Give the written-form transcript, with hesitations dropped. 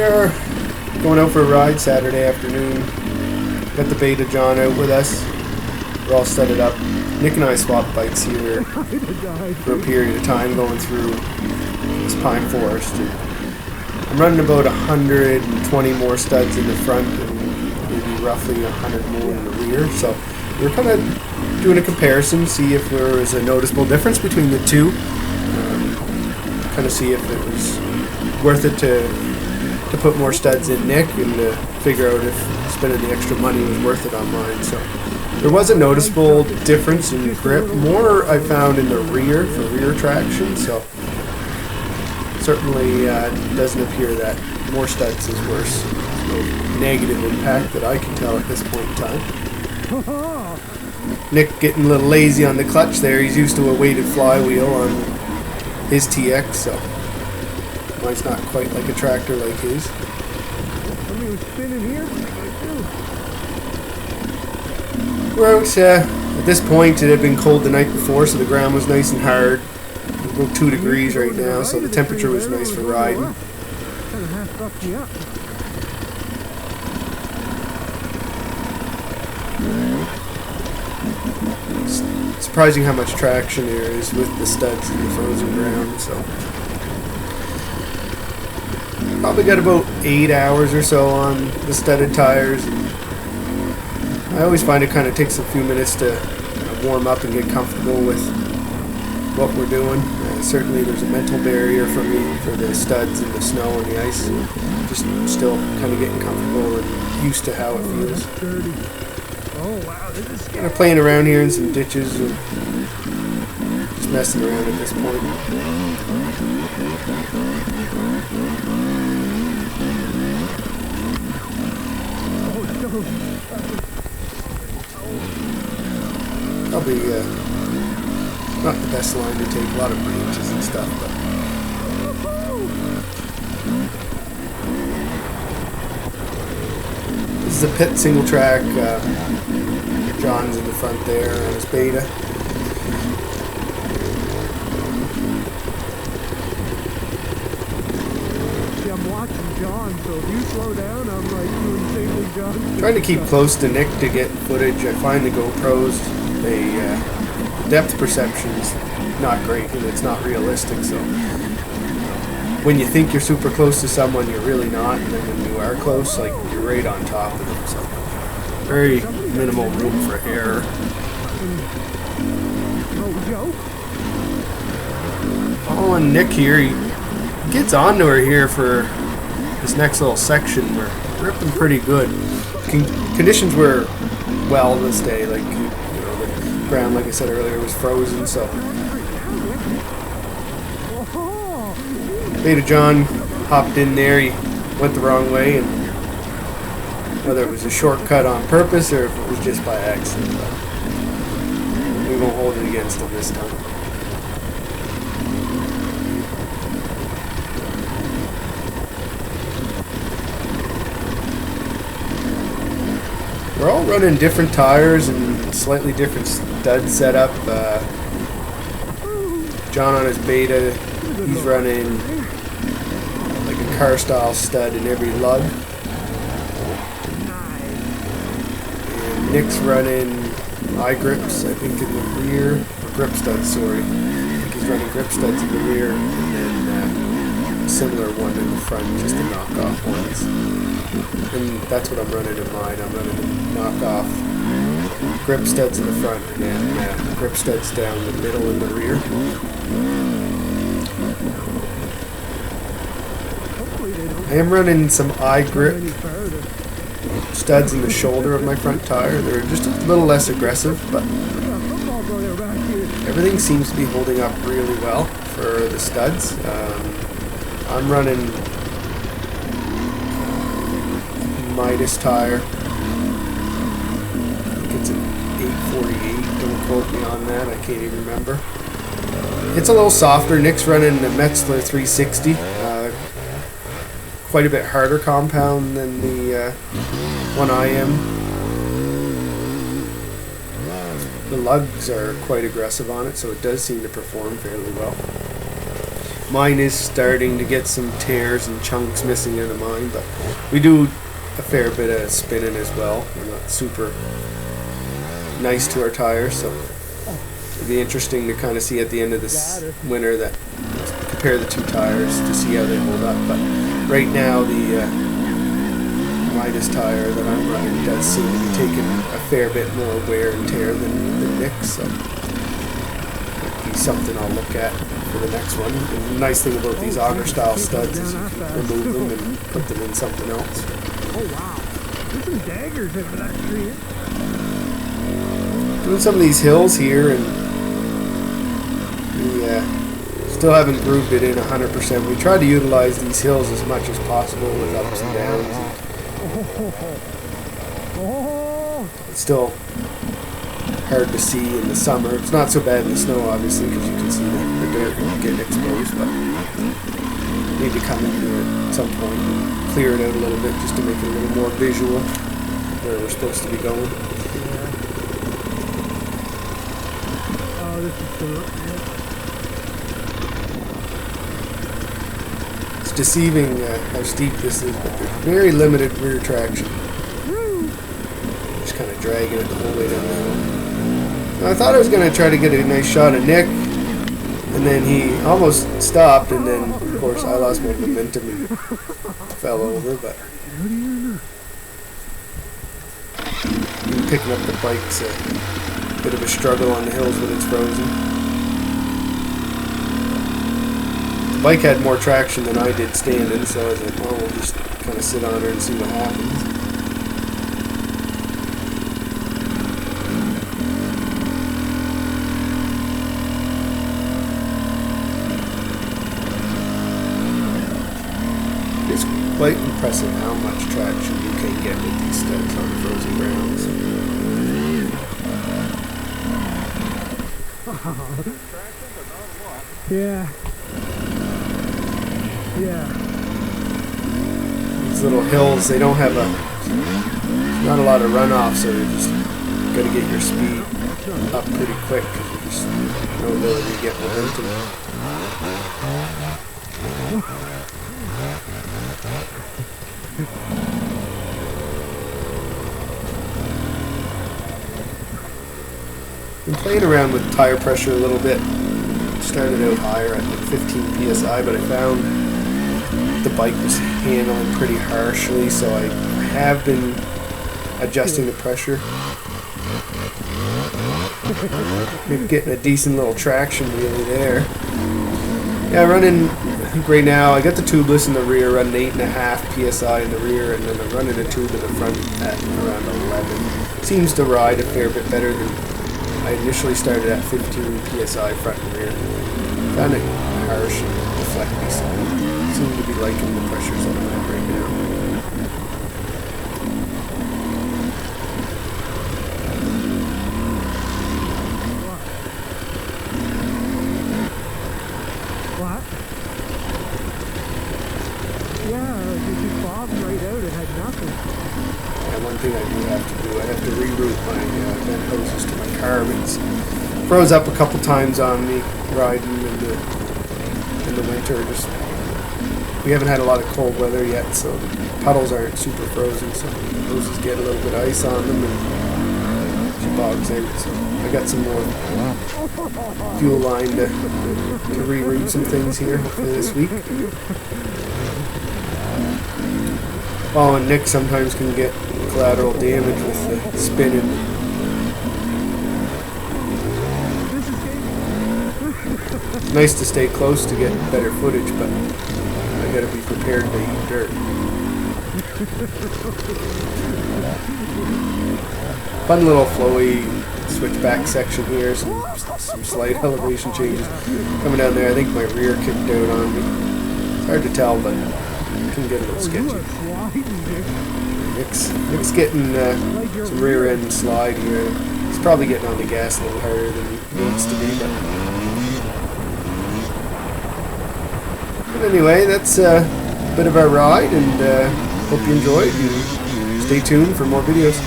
we are going out for a ride Saturday afternoon. Got the Beta John out with us. We're all studded up. Nick and I swapped bikes here for a period of time going through this pine forest. I'm running about 120 more studs in the front and maybe roughly 100 more in the rear. So we're kind of doing a comparison, see if there was a noticeable difference between the two. Kind of see if it was worth it to put more studs in Nick and to figure out if spending the extra money was worth it on mine. So there was a noticeable difference in grip. More I found in the rear for rear traction. So certainly doesn't appear that more studs is worse. There's no negative impact that I can tell at this point in time. Nick getting a little lazy on the clutch there. He's used to a weighted flywheel on his TX, so mine's not quite like a tractor like his. We're out, at this point it had been cold the night before, so the ground was nice and hard. About 2 degrees right now, so the temperature was nice for riding. It's surprising how much traction there is with the studs in the frozen ground. So probably got about 8 hours or so on the studded tires. I always find it kind of takes a few minutes to warm up and get comfortable with what we're doing. Certainly there's a mental barrier for me for the studs and the snow and the ice. Just still kind of getting comfortable and used to how it feels. Kind of playing around here in some ditches and just messing around at this point. Probably not the best line to take, a lot of branches and stuff, but this is a pit single track. John's in the front there on his Beta. Yeah, I'm watching John, so if you slow down, I'm like doing the same thing John. Trying to keep close to Nick to get footage. I find the GoPros, the depth perception is not great and it's not realistic, so when you think you're super close to someone, you're really not, and then when you are close, like, you're right on top of them. So very minimal room for error. Following Nick here, he gets onto her here for this next little section. We're ripping pretty good. Conditions were well this day, like, you know, the ground, like I said earlier, was frozen, so Beta John hopped in there. He went the wrong way, and whether it was a shortcut on purpose or if it was just by accident, but we won't hold it against him this time. We're all running different tires and slightly different stud setup. John on his Beta, he's running like a car style stud in every lug. Nick's running eye grips, I think, in the rear, or grip studs, sorry. I think he's running grip studs in the rear, and then a similar one in the front, just the knockoff ones. And that's what I'm running in mine. I'm running the knockoff grip studs in the front, and then grip studs down the middle in the rear. I am running some eye grip studs in the shoulder of my front tire. They're just a little less aggressive, but everything seems to be holding up really well for the studs. I'm running Midas tire. I think it's an 848. Don't quote me on that. I can't even remember. It's a little softer. Nick's running the Metzler 360. Quite a bit harder compound than the one I am. The lugs are quite aggressive on it, so it does seem to perform fairly well. Mine is starting to get some tears and chunks missing out of mine, but we do a fair bit of spinning as well. We're not super nice to our tires, so it'll be interesting to kind of see at the end of this winter that compare the two tires to see how they hold up. But right now the Midas tire that I'm running does seem to be taking a fair bit more wear and tear than Nick's, so it'll be something I'll look at for the next one. And the nice thing about these auger style studs is you can remove them and put them in something else. Oh wow, there's some daggers into that tree. Doing some of these hills here, and we still haven't grooved it in 100%. We try to utilize these hills as much as possible with ups and downs. It's still hard to see in the summer. It's not so bad in the snow, obviously, because you can see the dirt getting exposed, but we need to come in here at some point and clear it out a little bit just to make it a little more visual where we're supposed to be going. It's deceiving how steep this is, but there's very limited rear traction. Just kind of dragging it the whole way down the hill. Now, I thought I was going to try to get a nice shot of Nick, and then he almost stopped, and then of course I lost my momentum and fell over, but picking up the bike's a bit of a struggle on the hills when it's frozen. The bike had more traction than I did standing, so I was like, well, we'll just kind of sit on her and see what happens. It's quite impressive how much traction you can get with these studs on frozen grounds. Yeah. Yeah. These little hills, they don't have not a lot of runoff, so you just got to get your speed up pretty quick because you just no ability to get momentum. Been playing around with tire pressure a little bit. Started out higher at like 15 psi, but I found the bike was handling pretty harshly, so I have been adjusting the pressure. Getting a decent little traction really there. Yeah, running right now. I got the tubeless in the rear, running 8.5 psi in the rear, and then I'm running a tube in the front at around 11. Seems to ride a fair bit better than I initially started at 15 psi front and rear. Found it harsh and reflecty, so I seem to be liking the pressures on it right now. What? Yeah, it just bobbed right out. It had nothing. And one thing I do have to do, I have to reroute my vent hoses to my car. It's froze up a couple times on me riding in the winter. Just we haven't had a lot of cold weather yet, so the puddles aren't super frozen, so the hoses get a little bit of ice on them and she bogs out. So I got some more fuel line to reroute some things here hopefully this week. Oh, and Nick sometimes can get collateral damage with the spinning. Nice to stay close to get better footage, but I gotta be prepared to eat dirt. Fun little flowy switchback section here, some slight elevation changes coming down there. I think my rear kicked out on me. It's hard to tell, but it can get a little sketchy. Nick's getting some rear end slide here. He's probably getting on the gas a little harder than he needs to be, but anyway, that's a bit of our ride, and hope you enjoyed, and stay tuned for more videos.